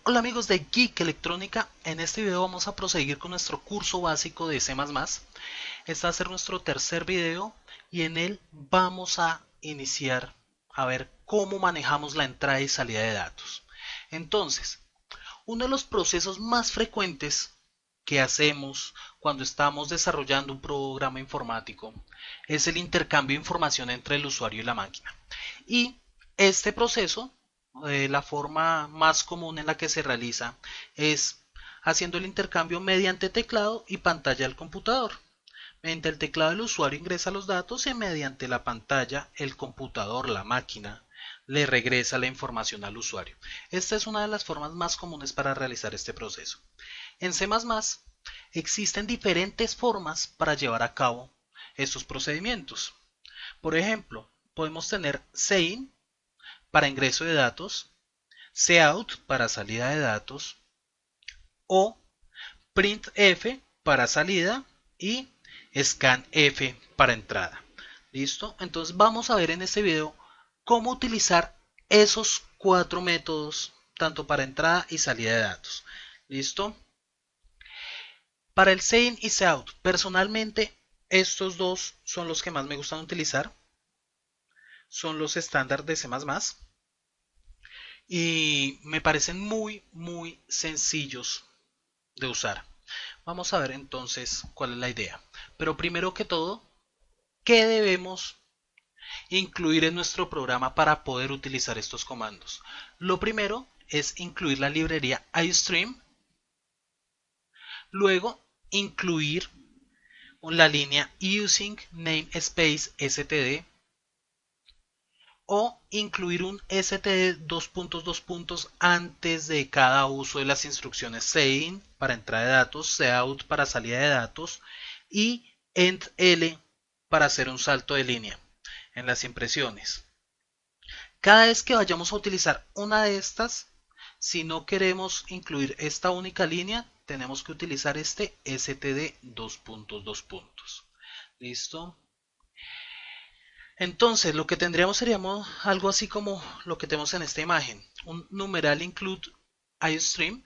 Hola amigos de Geek Electrónica, en este video vamos a proseguir con nuestro curso básico de C++. Este va a ser nuestro tercer video y en él vamos a iniciar a ver cómo manejamos la entrada y salida de datos. Entonces, uno de los procesos más frecuentes que hacemos cuando estamos desarrollando un programa informático es el intercambio de información entre el usuario y la máquina. Y este proceso, la forma más común en la que se realiza es haciendo el intercambio mediante teclado y pantalla del computador. Mediante el teclado el usuario ingresa los datos y mediante la pantalla el computador, la máquina, le regresa la información al usuario. Esta es una de las formas más comunes para realizar este proceso. En C++ existen diferentes formas para llevar a cabo estos procedimientos. Por ejemplo, podemos tener CIN para ingreso de datos, cout para salida de datos o printf para salida y scanf para entrada. ¿Listo? Entonces vamos a ver en este video cómo utilizar esos cuatro métodos tanto para entrada y salida de datos. ¿Listo? Para el CIN y cout, personalmente estos dos son los que más me gustan utilizar. Son los estándar de C++ y me parecen muy sencillos de usar. Vamos a ver entonces cuál es la idea. Pero primero que todo, ¿qué debemos incluir en nuestro programa para poder utilizar estos comandos? Lo primero es incluir la librería iStream, luego incluir la línea using namespace std o incluir un std antes de cada uso de las instrucciones CIN para entrada de datos, cout para salida de datos y endl para hacer un salto de línea en las impresiones. Cada vez que vayamos a utilizar una de estas, si no queremos incluir esta única línea, tenemos que utilizar este std . ¿Listo? Entonces, lo que tendríamos sería algo así como lo que tenemos en esta imagen. Un numeral include iStream,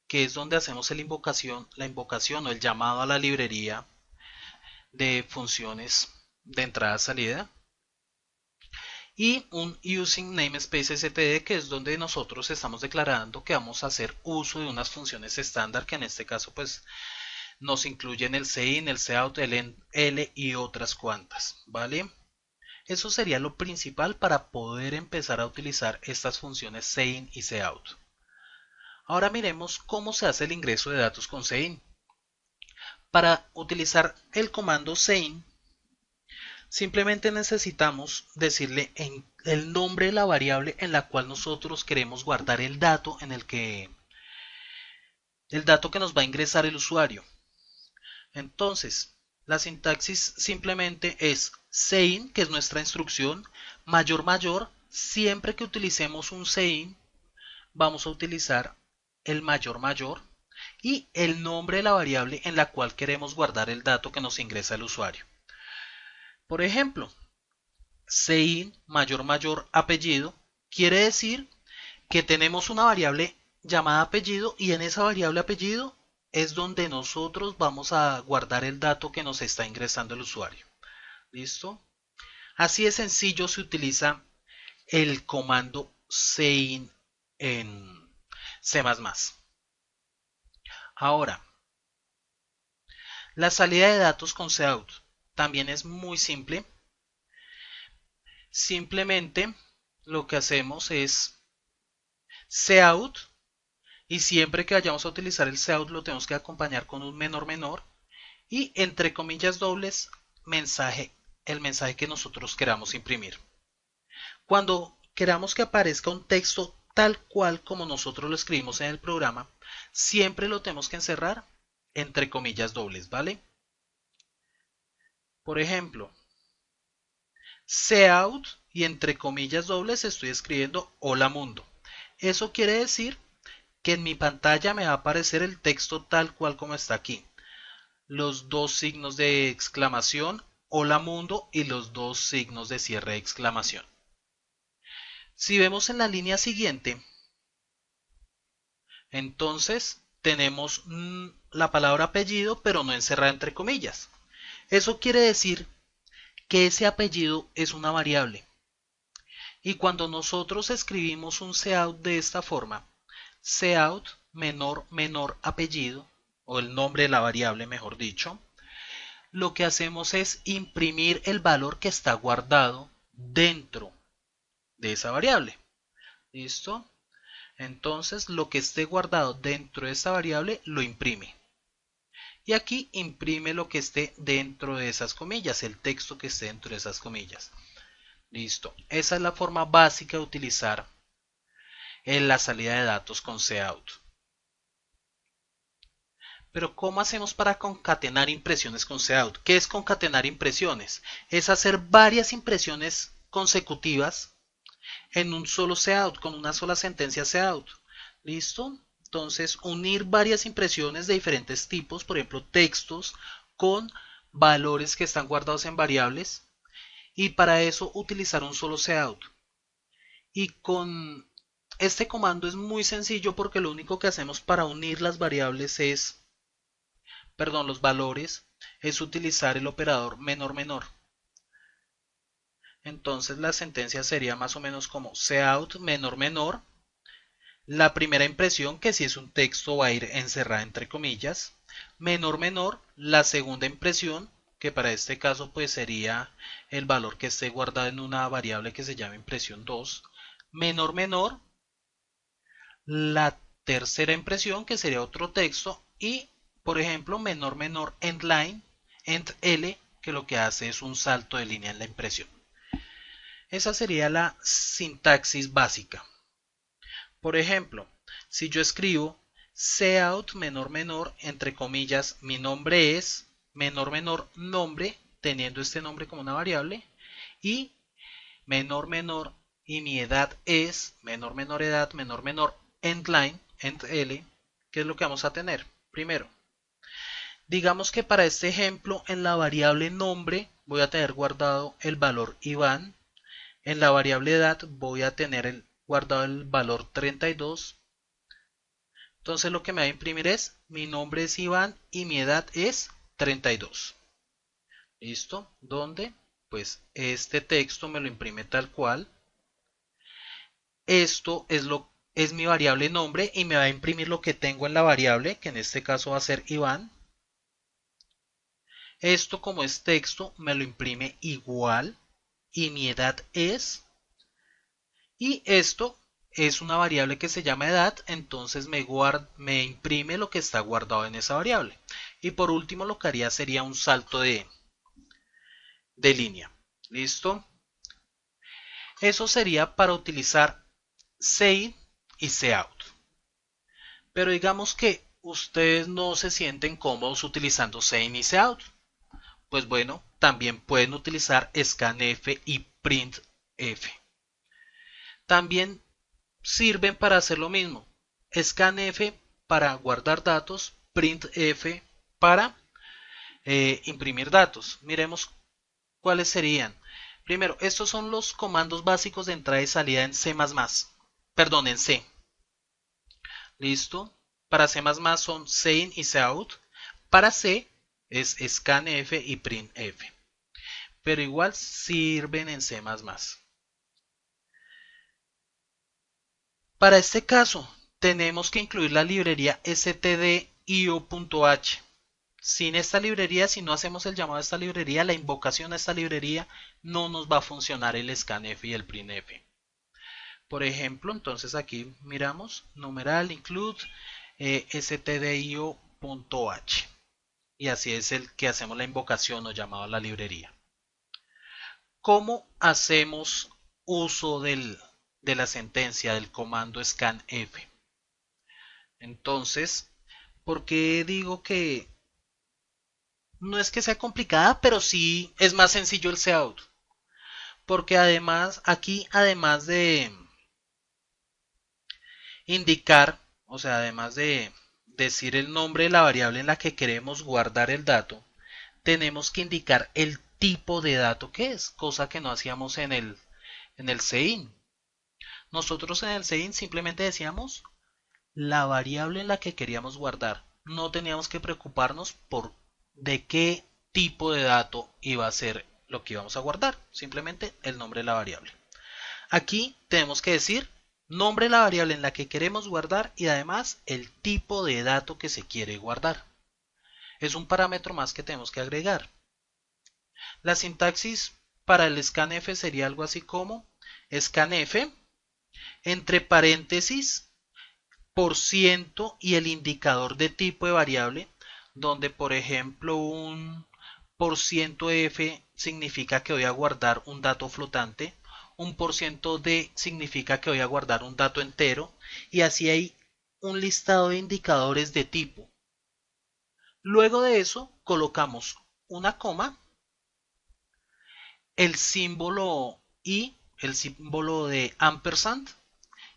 que es donde hacemos la invocación o el llamado a la librería de funciones de entrada-salida. Y un using namespace std, que es donde nosotros estamos declarando que vamos a hacer uso de unas funciones estándar, que en este caso pues nos incluyen el CIN, el cout, el endl y otras cuantas, ¿vale? Eso sería lo principal para poder empezar a utilizar estas funciones CIN y cout. Ahora miremos cómo se hace el ingreso de datos con CIN. Para utilizar el comando CIN, simplemente necesitamos decirle el nombre de la variable en la cual nosotros queremos guardar el dato el dato que nos va a ingresar el usuario. Entonces, la sintaxis simplemente es CIN, que es nuestra instrucción, mayor, siempre que utilicemos un CIN, vamos a utilizar el mayor y el nombre de la variable en la cual queremos guardar el dato que nos ingresa el usuario. Por ejemplo, CIN mayor apellido quiere decir que tenemos una variable llamada apellido y en esa variable apellido es donde nosotros vamos a guardar el dato que nos está ingresando el usuario. ¿Listo? Así de sencillo se utiliza el comando CIN en C++. Ahora, la salida de datos con cout también es muy simple. Simplemente lo que hacemos es cout y siempre que vayamos a utilizar el cout lo tenemos que acompañar con un menor y entre comillas dobles el mensaje que nosotros queramos imprimir. Cuando queramos que aparezca un texto tal cual como nosotros lo escribimos en el programa, siempre lo tenemos que encerrar entre comillas dobles, ¿vale? Por ejemplo, cout y entre comillas dobles estoy escribiendo hola mundo. Eso quiere decir que en mi pantalla me va a aparecer el texto tal cual como está aquí. Los dos signos de exclamación, hola mundo, y los dos signos de cierre de exclamación. Si vemos en la línea siguiente, Entonces tenemos la palabra apellido, pero no encerrada entre comillas. Eso quiere decir que ese apellido es una variable. Y cuando nosotros escribimos un cout de esta forma, cout menor menor apellido, o el nombre de la variable mejor dicho, lo que hacemos es imprimir el valor que está guardado dentro de esa variable. ¿Listo? Entonces lo que esté guardado dentro de esa variable lo imprime. Y aquí imprime lo que esté dentro de esas comillas, el texto que esté dentro de esas comillas. Listo. Esa es la forma básica de utilizar en la salida de datos con cout. Pero ¿cómo hacemos para concatenar impresiones con cout? ¿Qué es concatenar impresiones? Es hacer varias impresiones consecutivas en un solo cout, con una sola sentencia cout. ¿Listo? Entonces, unir varias impresiones de diferentes tipos, por ejemplo, textos con valores que están guardados en variables, y para eso utilizar un solo cout. Y con este comando es muy sencillo porque lo único que hacemos para unir las variables es, perdón, los valores, es utilizar el operador menor menor. Entonces la sentencia sería más o menos como cout menor menor. La primera impresión, que si es un texto va a ir encerrada entre comillas. Menor menor, la segunda impresión, que para este caso pues sería el valor que esté guardado en una variable que se llama impresión 2. Menor menor, la tercera impresión, que sería otro texto. Y por ejemplo menor menor endline, endl, que lo que hace es un salto de línea en la impresión. Esa sería la sintaxis básica. Por ejemplo, si yo escribo cout menor menor, entre comillas, mi nombre es menor menor nombre, teniendo este nombre como una variable, y menor menor y mi edad es menor menor edad menor menor endline, endl, ¿qué es lo que vamos a tener? Primero, digamos que para este ejemplo en la variable nombre voy a tener guardado el valor Iván. En la variable edad voy a tener guardado el valor 32. Entonces lo que me va a imprimir es mi nombre es Iván y mi edad es 32. ¿Listo? ¿Dónde? Pues este texto me lo imprime tal cual. Esto es mi variable nombre y me va a imprimir lo que tengo en la variable, que en este caso va a ser Iván. Esto, como es texto, me lo imprime igual y mi edad es. Y esto es una variable que se llama edad, entonces me imprime lo que está guardado en esa variable. Y por último lo que haría sería un salto de línea. ¿Listo? Eso sería para utilizar sein y cout. Pero digamos que ustedes no se sienten cómodos utilizando sein y cout. Pues bueno, también pueden utilizar scanf y printf. También sirven para hacer lo mismo. Scanf para guardar datos, printf para imprimir datos. Miremos cuáles serían. Primero, estos son los comandos básicos de entrada y salida en C++. Perdón, en C. ¿Listo? Para C++ son sein y cout. Para C es scanf y printf. Pero igual sirven en C++. Para este caso, tenemos que incluir la librería stdio.h. Sin esta librería, si no hacemos el llamado a esta librería, la invocación a esta librería, no nos va a funcionar el scanf y el printf. Por ejemplo, entonces aquí miramos numeral include stdio.h. Y así es el que hacemos la invocación o llamado a la librería. ¿Cómo hacemos uso de la sentencia del comando scanf? Entonces, ¿por qué digo que no es que sea complicada, pero sí es más sencillo el cout? Porque además, aquí, además de indicar, o sea, además de decir el nombre de la variable en la que queremos guardar el dato, tenemos que indicar el tipo de dato que es, cosa que no hacíamos en el sein. Nosotros en el sein simplemente decíamos la variable en la que queríamos guardar. No teníamos que preocuparnos por de qué tipo de dato iba a ser lo que íbamos a guardar, simplemente el nombre de la variable. Aquí tenemos que decir nombre de la variable en la que queremos guardar y además el tipo de dato que se quiere guardar. Es un parámetro más que tenemos que agregar. La sintaxis para el scanf sería algo así como scanf entre paréntesis por ciento y el indicador de tipo de variable, donde por ejemplo un por ciento %f significa que voy a guardar un dato flotante, un por ciento %d significa que voy a guardar un dato entero, y así hay un listado de indicadores de tipo. Luego de eso colocamos una coma, el símbolo y, el símbolo de ampersand,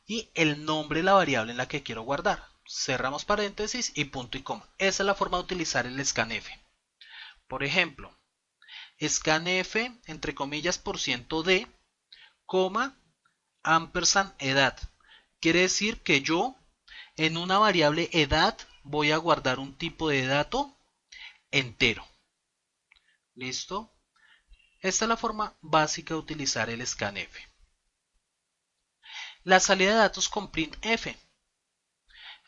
y el nombre de la variable en la que quiero guardar. Cerramos paréntesis y punto y coma. Esa es la forma de utilizar el scanf. Por ejemplo, scanf entre comillas por ciento %d, coma, ampersand edad. Quiere decir que yo en una variable edad voy a guardar un tipo de dato entero. ¿Listo? Esta es la forma básica de utilizar el scanf. La salida de datos con printf.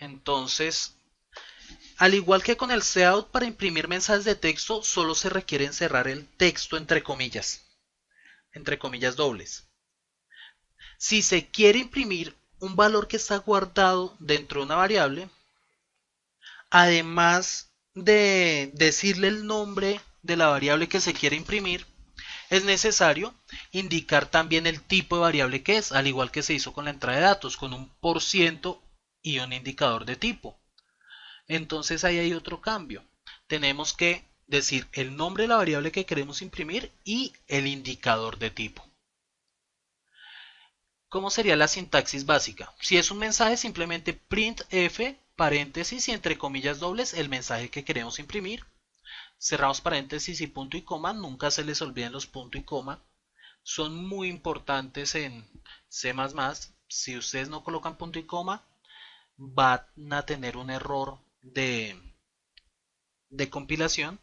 Entonces, al igual que con el cout, para imprimir mensajes de texto solo se requiere encerrar el texto entre comillas dobles. Si se quiere imprimir un valor que está guardado dentro de una variable, además de decirle el nombre de la variable que se quiere imprimir, es necesario indicar también el tipo de variable que es, al igual que se hizo con la entrada de datos, con un por ciento y un indicador de tipo. Entonces ahí hay otro cambio. Tenemos que decir el nombre de la variable que queremos imprimir y el indicador de tipo. ¿Cómo sería la sintaxis básica? Si es un mensaje, simplemente printf, paréntesis y entre comillas dobles el mensaje que queremos imprimir. Cerramos paréntesis y punto y coma. Nunca se les olviden los punto y coma. Son muy importantes en C++. Si ustedes no colocan punto y coma, van a tener un error de compilación.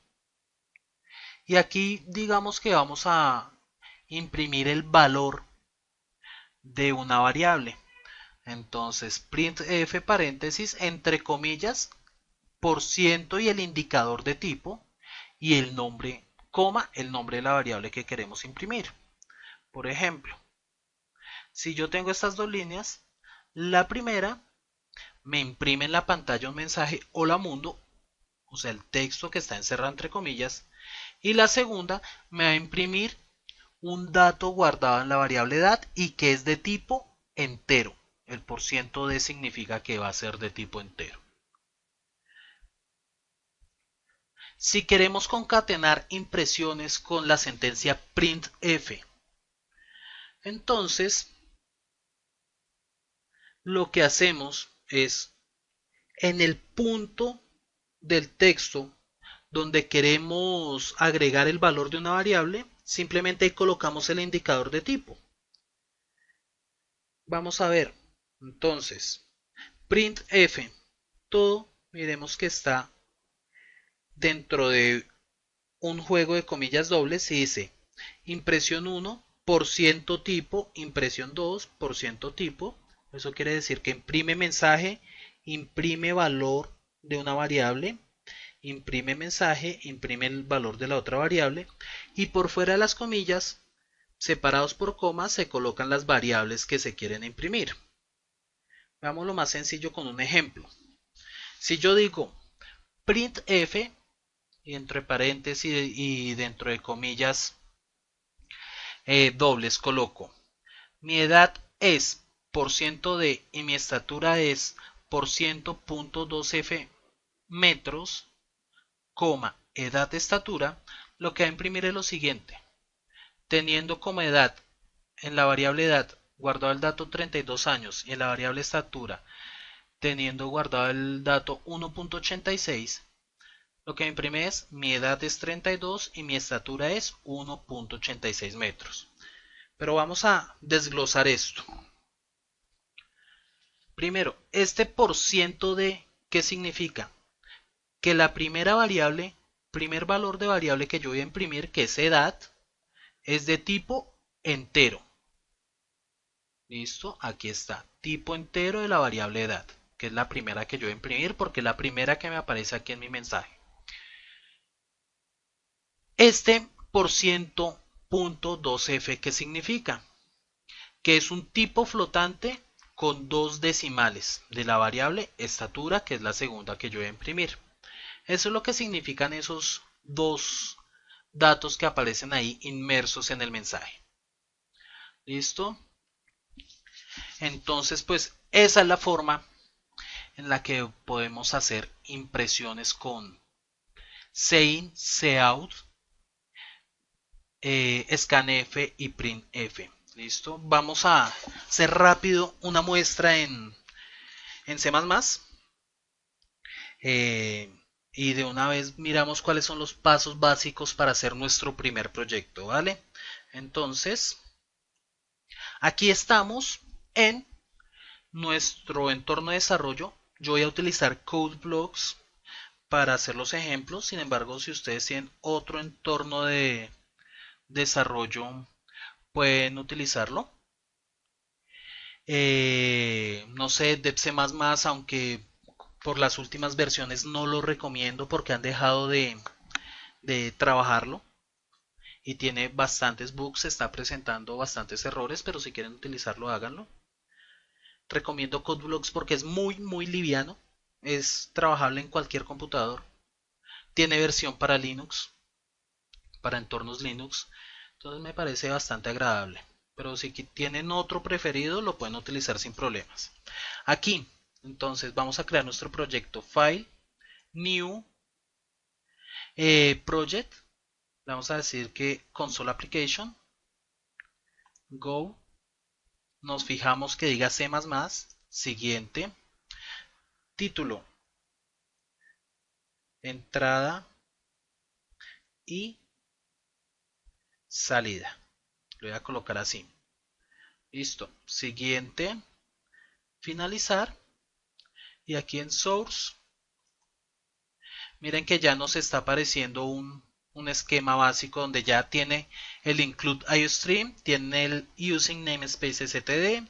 Y aquí digamos que vamos a imprimir el valor de una variable. Entonces printf paréntesis entre comillas por ciento y el indicador de tipo y el nombre, coma, el nombre de la variable que queremos imprimir. Por ejemplo, si yo tengo estas dos líneas, la primera me imprime en la pantalla un mensaje hola mundo, o sea el texto que está encerrado entre comillas, y la segunda me va a imprimir un dato guardado en la variable edad y que es de tipo entero. El por ciento de significa que va a ser de tipo entero. Si queremos concatenar impresiones con la sentencia printf, entonces lo que hacemos es en el punto del texto donde queremos agregar el valor de una variable, simplemente colocamos el indicador de tipo. Vamos a ver, entonces, printf, todo, miremos que está dentro de un juego de comillas dobles y dice impresión 1, por ciento tipo, impresión 2, por ciento tipo. Eso quiere decir que imprime mensaje, imprime valor de una variable, imprime mensaje, imprime el valor de la otra variable y por fuera de las comillas, separados por comas, se colocan las variables que se quieren imprimir. Veamos lo más sencillo con un ejemplo. Si yo digo printf y entre paréntesis y dentro de comillas dobles coloco mi edad es por ciento de y mi estatura es por ciento punto 2f metros, coma, edad estatura, lo que va a imprimir es lo siguiente. Teniendo como edad en la variable edad guardado el dato 32 años y en la variable estatura teniendo guardado el dato 1.86, lo que me imprime es mi edad es 32 y mi estatura es 1.86 metros. Pero vamos a desglosar esto. Primero, este por ciento de, ¿qué significa? Que la primera variable, primer valor de variable que yo voy a imprimir, que es edad, es de tipo entero. Listo, aquí está, tipo entero de la variable edad, que es la primera que yo voy a imprimir porque es la primera que me aparece aquí en mi mensaje. Este por ciento punto 2f, ¿qué significa? Que es un tipo flotante con dos decimales de la variable estatura, que es la segunda que yo voy a imprimir. Eso es lo que significan esos dos datos que aparecen ahí inmersos en el mensaje. ¿Listo? Entonces, pues esa es la forma en la que podemos hacer impresiones con Sein, Cout, Scanf y Printf. ¿Listo? Vamos a hacer rápido una muestra en C++. Eh, y de una vez miramos cuáles son los pasos básicos para hacer nuestro primer proyecto, ¿vale? Entonces, aquí estamos en nuestro entorno de desarrollo. Yo voy a utilizar CodeBlocks para hacer los ejemplos. Sin embargo, si ustedes tienen otro entorno de desarrollo, pueden utilizarlo. No sé, DebC++, aunque por las últimas versiones no lo recomiendo porque han dejado de trabajarlo y tiene bastantes bugs, se está presentando bastantes errores, pero si quieren utilizarlo, háganlo. Recomiendo CodeBlocks porque es muy liviano, es trabajable en cualquier computador, tiene versión para Linux, para entornos Linux, entonces me parece bastante agradable. Pero si tienen otro preferido, lo pueden utilizar sin problemas. Aquí, entonces, vamos a crear nuestro proyecto File, New, Project. Le vamos a decir que Console Application, Go. Nos fijamos que diga C++, siguiente, título, entrada y salida. Lo voy a colocar así. Listo. Siguiente, finalizar. Y aquí en Source, miren que ya nos está apareciendo un esquema básico donde ya tiene el include IOStream, tiene el using namespace std,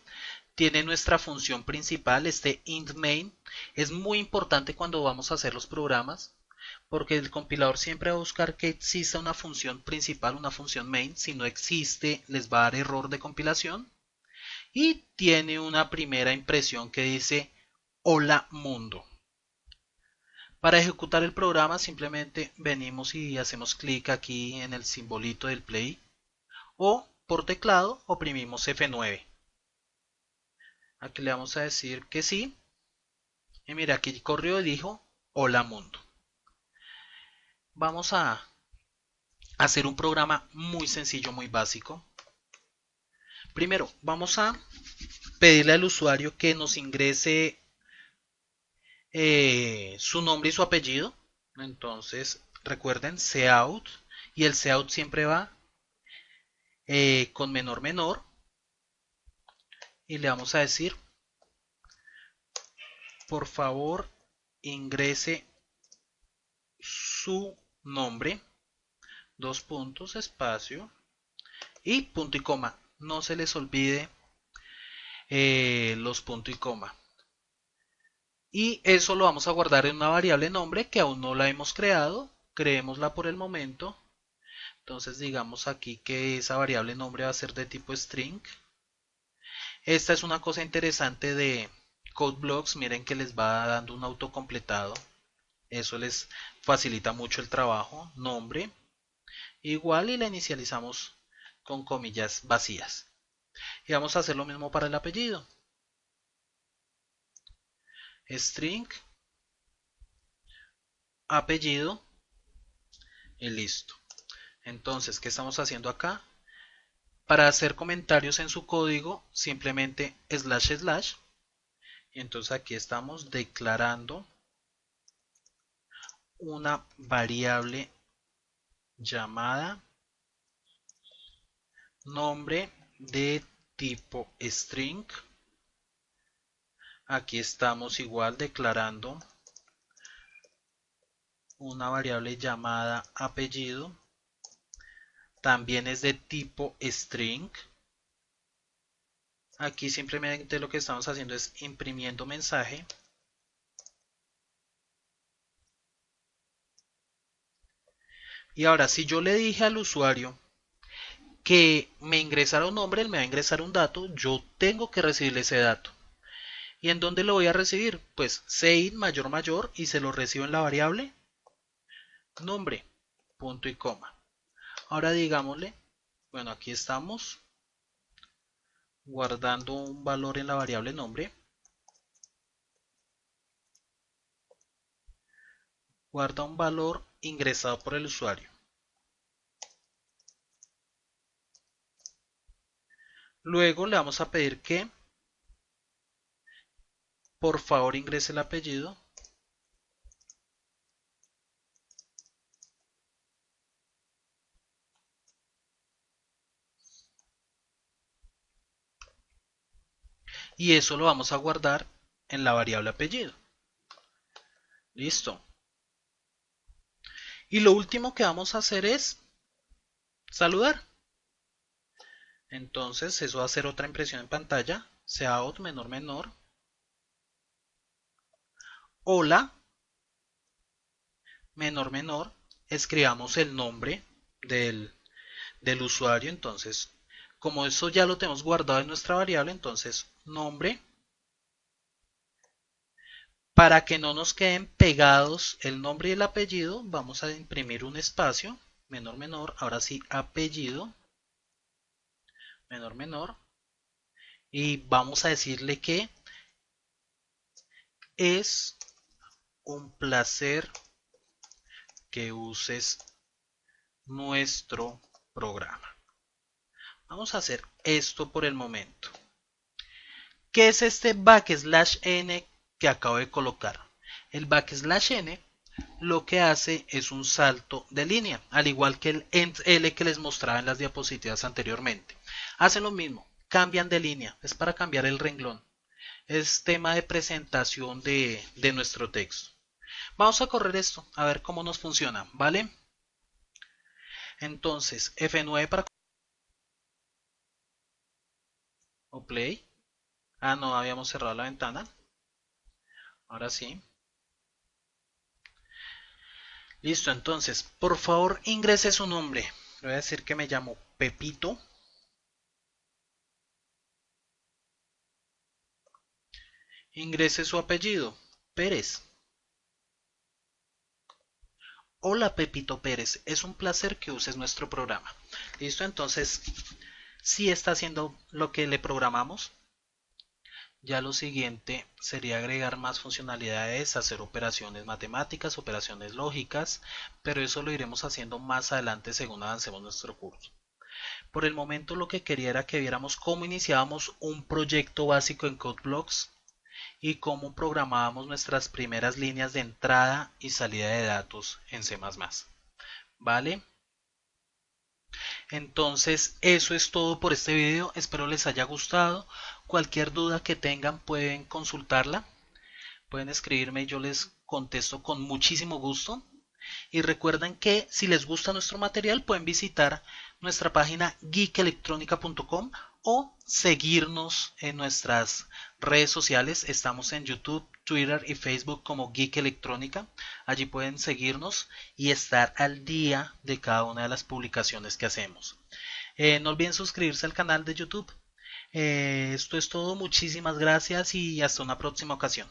tiene nuestra función principal, este int main. Es muy importante cuando vamos a hacer los programas porque el compilador siempre va a buscar que exista una función principal, una función main. Si no existe, les va a dar error de compilación. Y tiene una primera impresión que dice hola mundo. Para ejecutar el programa simplemente venimos y hacemos clic aquí en el simbolito del play o por teclado oprimimos F9. Aquí le vamos a decir que sí y mira, aquí corrió y dijo hola mundo. Vamos a hacer un programa muy sencillo, muy básico. Primero vamos a pedirle al usuario que nos ingrese su nombre y su apellido. Entonces recuerden cout y el cout siempre va con menor y le vamos a decir por favor ingrese su nombre, dos puntos, espacio y punto y coma. No se les olvide los punto y coma. Y eso lo vamos a guardar en una variable nombre que aún no la hemos creado. Creémosla por el momento. Entonces digamos aquí que esa variable nombre va a ser de tipo string. Esta es una cosa interesante de CodeBlocks. Miren que les va dando un autocompletado. Eso les facilita mucho el trabajo. Nombre igual y la inicializamos con comillas vacías. Y vamos a hacer lo mismo para el apellido. String, apellido y listo. Entonces, ¿qué estamos haciendo acá? Para hacer comentarios en su código, simplemente // y entonces aquí estamos declarando una variable llamada nombre de tipo string Aquí estamos igual declarando una variable llamada apellido. También es de tipo string. Aquí simplemente lo que estamos haciendo es imprimiendo mensaje. Y ahora, si yo le dije al usuario que me ingresara un nombre, él me va a ingresar un dato, yo tengo que recibirle ese dato. ¿Y en dónde lo voy a recibir? Pues sein mayor mayor y se lo recibo en la variable nombre, punto y coma. Ahora digámosle, bueno, aquí estamos guardando un valor en la variable nombre. Guarda un valor ingresado por el usuario. Luego le vamos a pedir que por favor ingrese el apellido. Y eso lo vamos a guardar en la variable apellido. Listo. Y lo último que vamos a hacer es saludar. Entonces eso va a ser otra impresión en pantalla. Seaout menor menor. Hola menor menor. Escribamos el nombre del usuario. Entonces, como eso ya lo tenemos guardado en nuestra variable, entonces nombre. Para que no nos queden pegados el nombre y el apellido, vamos a imprimir un espacio, menor menor, ahora sí apellido, menor menor, y vamos a decirle que es un placer que uses nuestro programa. Vamos a hacer esto por el momento. ¿Qué es este backslash n que acabo de colocar? El backslash n lo que hace es un salto de línea, al igual que el end L que les mostraba en las diapositivas anteriormente. Hacen lo mismo, cambian de línea, es para cambiar el renglón. Es tema de presentación de nuestro texto. Vamos a correr esto, a ver cómo nos funciona, ¿vale? Entonces, F9 para... o play. Ah, no, habíamos cerrado la ventana. Ahora sí. Listo, entonces, por favor ingrese su nombre. Le voy a decir que me llamo Pepito. Ingrese su apellido, Pérez. Hola Pepito Pérez, es un placer que uses nuestro programa. Listo, entonces, si está haciendo lo que le programamos. Ya lo siguiente sería agregar más funcionalidades, hacer operaciones matemáticas, operaciones lógicas, pero eso lo iremos haciendo más adelante según avancemos nuestro curso. Por el momento lo que quería era que viéramos cómo iniciábamos un proyecto básico en CodeBlocks y cómo programábamos nuestras primeras líneas de entrada y salida de datos en C++. ¿Vale? Entonces eso es todo por este video, espero les haya gustado. Cualquier duda que tengan pueden consultarla, pueden escribirme y yo les contesto con muchísimo gusto. Y recuerden que si les gusta nuestro material pueden visitar nuestra página geekelectronica.com o seguirnos en nuestras redes sociales. Estamos en YouTube, Twitter y Facebook como Geek Electrónica. Allí pueden seguirnos y estar al día de cada una de las publicaciones que hacemos. No olviden suscribirse al canal de YouTube. Esto es todo, muchísimas gracias y hasta una próxima ocasión.